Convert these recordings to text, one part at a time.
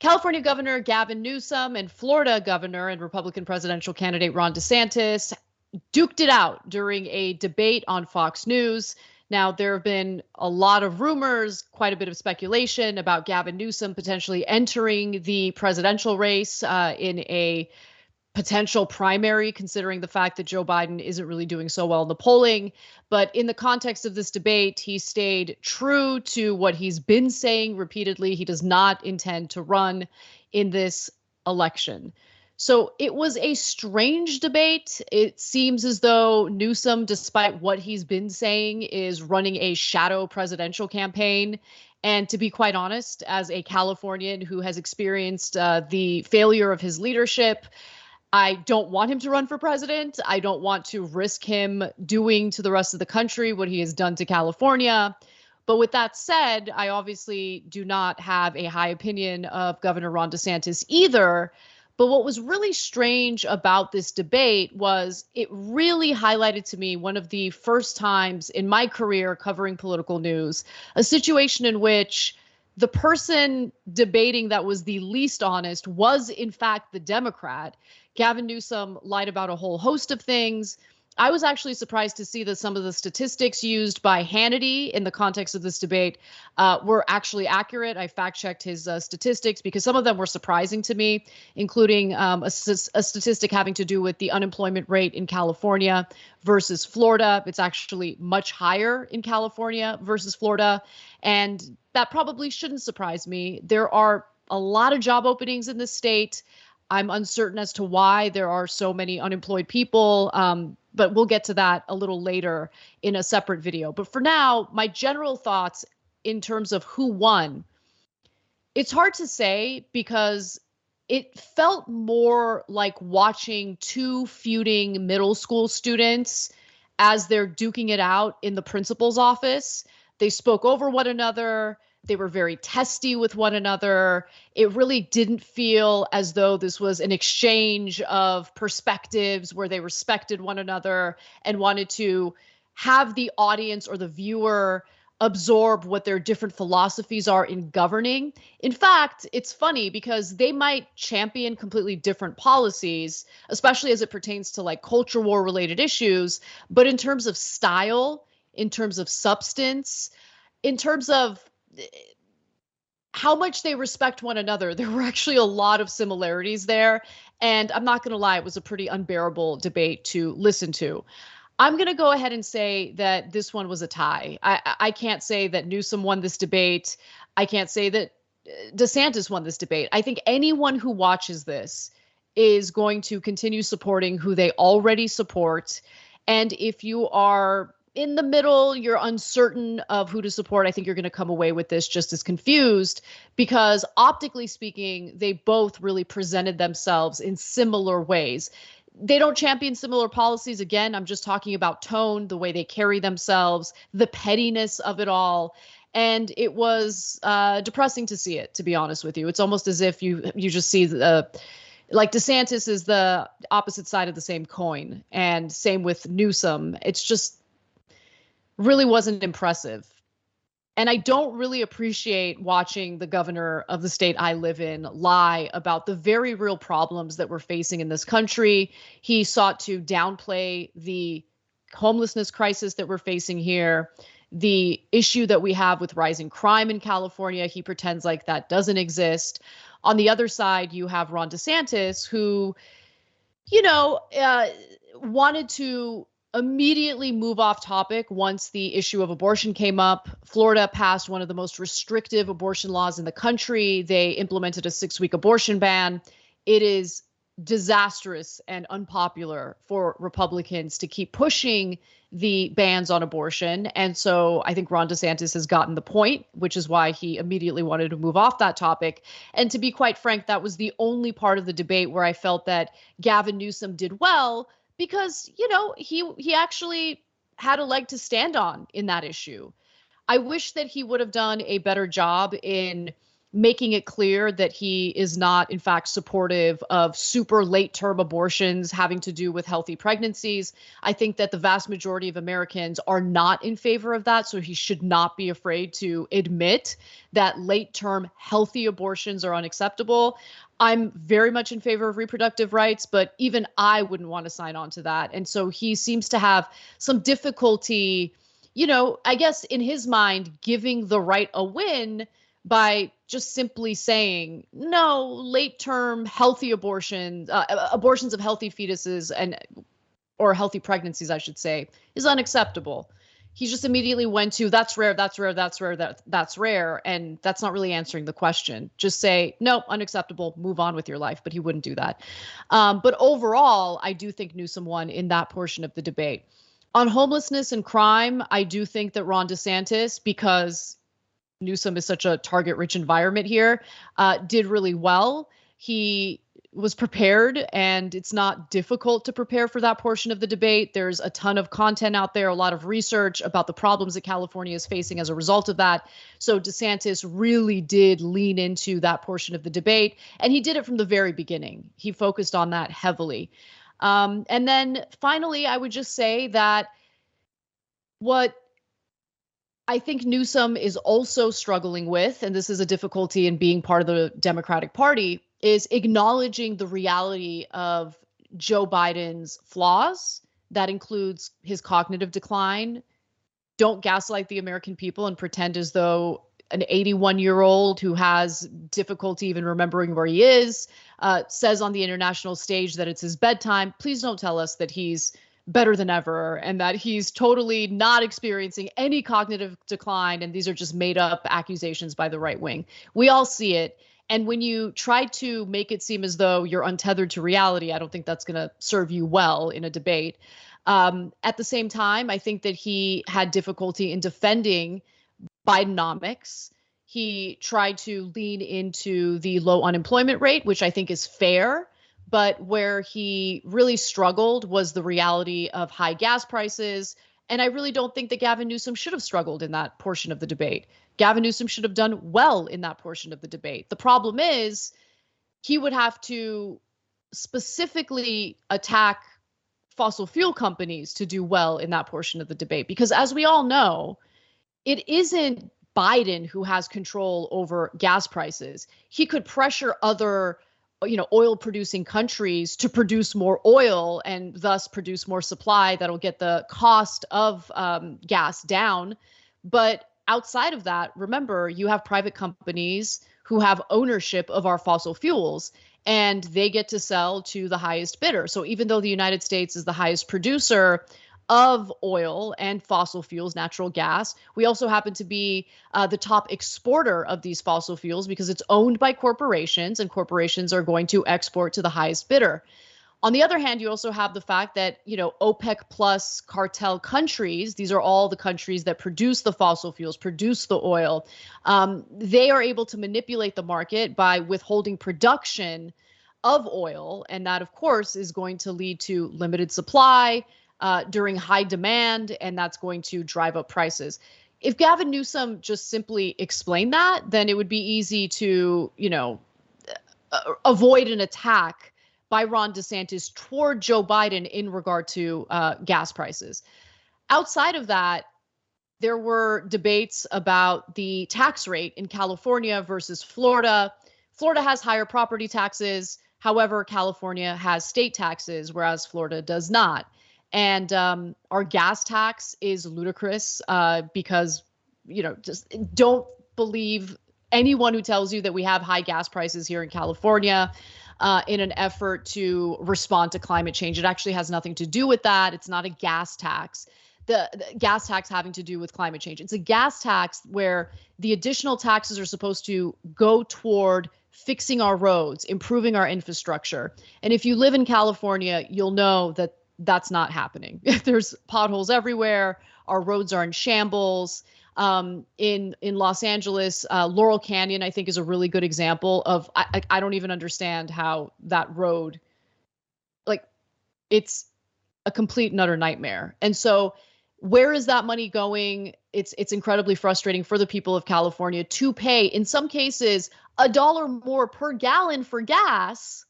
California Governor Gavin Newsom and Florida Governor and Republican presidential candidate Ron DeSantis duked it out during a debate on Fox News. Now, there have been a lot of rumors, quite a bit of speculation about Gavin Newsom potentially entering the presidential race in a potential primary, considering the fact that Joe Biden isn't really doing so well in the polling. But in the context of this debate, he stayed true to what he's been saying repeatedly. He does not intend to run in this election. So it was a strange debate. It seems as though Newsom, despite what he's been saying, is running a shadow presidential campaign. And to be quite honest, as a Californian who has experienced the failure of his leadership, I don't want him to run for president. I don't want to risk him doing to the rest of the country what he has done to California. But with that said, I obviously do not have a high opinion of Governor Ron DeSantis either. But what was really strange about this debate was it really highlighted to me one of the first times in my career covering political news, a situation in which the person debating that was the least honest was, in fact, the Democrat. Gavin Newsom lied about a whole host of things. I was actually surprised to see that some of the statistics used by Hannity in the context of this debate were actually accurate. I fact-checked his statistics because some of them were surprising to me, including a statistic having to do with the unemployment rate in California versus Florida. It's actually much higher in California versus Florida, and that probably shouldn't surprise me. There are a lot of job openings in this state. I'm uncertain as to why there are so many unemployed people, but we'll get to that a little later in a separate video. But for now, my general thoughts in terms of who won, it's hard to say because it felt more like watching two feuding middle school students as they're duking it out in the principal's office. They spoke over one another. They were very testy with one another. It really didn't feel as though this was an exchange of perspectives where they respected one another and wanted to have the audience or the viewer absorb what their different philosophies are in governing. In fact, it's funny because they might champion completely different policies, especially as it pertains to like culture war related issues. But in terms of style, in terms of substance, in terms of how much they respect one another, there were actually a lot of similarities there. And I'm not going to lie, it was a pretty unbearable debate to listen to. I'm going to go ahead and say that this one was a tie. I can't say that Newsom won this debate. I can't say that DeSantis won this debate. I think anyone who watches this is going to continue supporting who they already support. And if you are in the middle, you're uncertain of who to support, I think you're going to come away with this just as confused because optically speaking, they both really presented themselves in similar ways. They don't champion similar policies. Again, I'm just talking about tone, the way they carry themselves, the pettiness of it all. And it was depressing to see it, to be honest with you. It's almost as if you just see like DeSantis is the opposite side of the same coin, and same with Newsom. It's just really wasn't impressive. And I don't really appreciate watching the governor of the state I live in lie about the very real problems that we're facing in this country. He sought to downplay the homelessness crisis that we're facing here, the issue that we have with rising crime in California. He pretends like that doesn't exist. On the other side, you have Ron DeSantis, who, wanted to immediately move off topic once the issue of abortion came up. Florida passed one of the most restrictive abortion laws in the country. They implemented a 6-week abortion ban. It is disastrous and unpopular for Republicans to keep pushing the bans on abortion. And so I think Ron DeSantis has gotten the point, which is why he immediately wanted to move off that topic. And to be quite frank, that was the only part of the debate where I felt that Gavin Newsom did well, because, he actually had a leg to stand on in that issue. I wish that he would have done a better job in making it clear that he is not, in fact, supportive of super late-term abortions having to do with healthy pregnancies. I think that the vast majority of Americans are not in favor of that, so he should not be afraid to admit that late-term healthy abortions are unacceptable. I'm very much in favor of reproductive rights, but even I wouldn't want to sign on to that. And so he seems to have some difficulty, I guess in his mind, giving the right a win by just simply saying, no, late-term healthy abortions, abortions of healthy fetuses or healthy pregnancies, I should say, is unacceptable. He just immediately went to that's rare, that's rare, that's rare, that's rare. And that's not really answering the question. Just say, no, unacceptable, move on with your life. But he wouldn't do that. But overall, I do think Newsom won in that portion of the debate. On homelessness and crime, I do think that Ron DeSantis, because Newsom is such a target-rich environment here, did really well. He was prepared, and it's not difficult to prepare for that portion of the debate. There's a ton of content out there, a lot of research about the problems that California is facing as a result of that. So DeSantis really did lean into that portion of the debate, and he did it from the very beginning. He focused on that heavily. And then finally, I would just say that what I think Newsom is also struggling with, and this is a difficulty in being part of the Democratic Party, is acknowledging the reality of Joe Biden's flaws. That includes his cognitive decline. Don't gaslight the American people and pretend as though an 81-year-old who has difficulty even remembering where he is, says on the international stage that it's his bedtime. Please don't tell us that he's better than ever and that he's totally not experiencing any cognitive decline. And these are just made up accusations by the right wing. We all see it. And when you try to make it seem as though you're untethered to reality, I don't think that's going to serve you well in a debate. At the same time, I think that he had difficulty in defending Bidenomics. He tried to lean into the low unemployment rate, which I think is fair. But where he really struggled was the reality of high gas prices. And I really don't think that Gavin Newsom should have struggled in that portion of the debate. Gavin Newsom should have done well in that portion of the debate. The problem is he would have to specifically attack fossil fuel companies to do well in that portion of the debate. Because as we all know, it isn't Biden who has control over gas prices. He could pressure other oil producing countries to produce more oil and thus produce more supply that'll get the cost of gas down. But outside of that, remember, you have private companies who have ownership of our fossil fuels and they get to sell to the highest bidder. So even though the United States is the highest producer of oil and fossil fuels, natural gas, we also happen to be the top exporter of these fossil fuels because it's owned by corporations and corporations are going to export to the highest bidder. On the other hand, you also have the fact that, OPEC plus cartel countries, these are all the countries that produce the fossil fuels, produce the oil. They are able to manipulate the market by withholding production of oil. And that, of course, is going to lead to limited supply during high demand, and that's going to drive up prices. If Gavin Newsom just simply explained that, then it would be easy to, avoid an attack by Ron DeSantis toward Joe Biden in regard to gas prices. Outside of that, there were debates about the tax rate in California versus Florida. Florida has higher property taxes. However, California has state taxes, whereas Florida does not. And our gas tax is ludicrous because, just don't believe anyone who tells you that we have high gas prices here in California in an effort to respond to climate change. It actually has nothing to do with that. It's not a gas tax. The gas tax having to do with climate change. It's a gas tax where the additional taxes are supposed to go toward fixing our roads, improving our infrastructure. And if you live in California, you'll know that that's not happening. There's potholes everywhere. Our roads are in shambles. In Los Angeles, Laurel Canyon, I think, is a really good example of, I don't even understand how that road, it's a complete and utter nightmare. And so Where is that money going? It's incredibly frustrating for the people of California to pay, in some cases, $1 more per gallon for gas,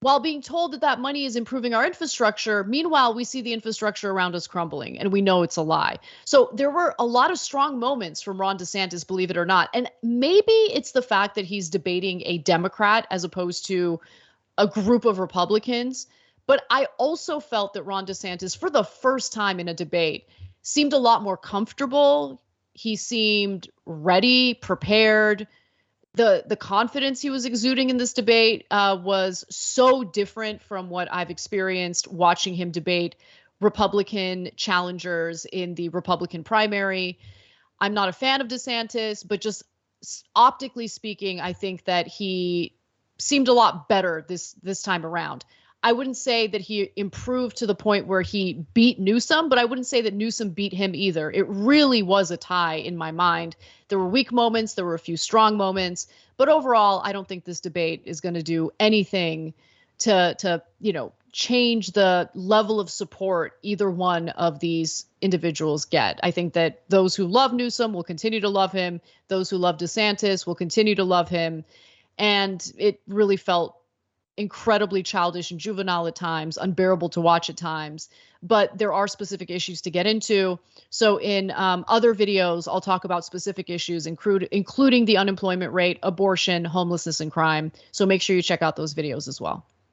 while being told that that money is improving our infrastructure. Meanwhile, we see the infrastructure around us crumbling, and we know it's a lie. So there were a lot of strong moments from Ron DeSantis, believe it or not. And maybe it's the fact that he's debating a Democrat as opposed to a group of Republicans. But I also felt that Ron DeSantis, for the first time in a debate, seemed a lot more comfortable. He seemed ready, prepared. The confidence he was exuding in this debate was so different from what I've experienced watching him debate Republican challengers in the Republican primary. I'm not a fan of DeSantis, but just optically speaking, I think that he seemed a lot better this time around. I wouldn't say that he improved to the point where he beat Newsom, but I wouldn't say that Newsom beat him either. It really was a tie in my mind. There were weak moments, there were a few strong moments, but overall, I don't think this debate is going to do anything to change the level of support either one of these individuals get. I think that those who love Newsom will continue to love him. Those who love DeSantis will continue to love him. And it really felt incredibly childish and juvenile at times, unbearable to watch at times. But there are specific issues to get into. So in other videos, I'll talk about specific issues, including the unemployment rate, abortion, homelessness, and crime. So make sure you check out those videos as well.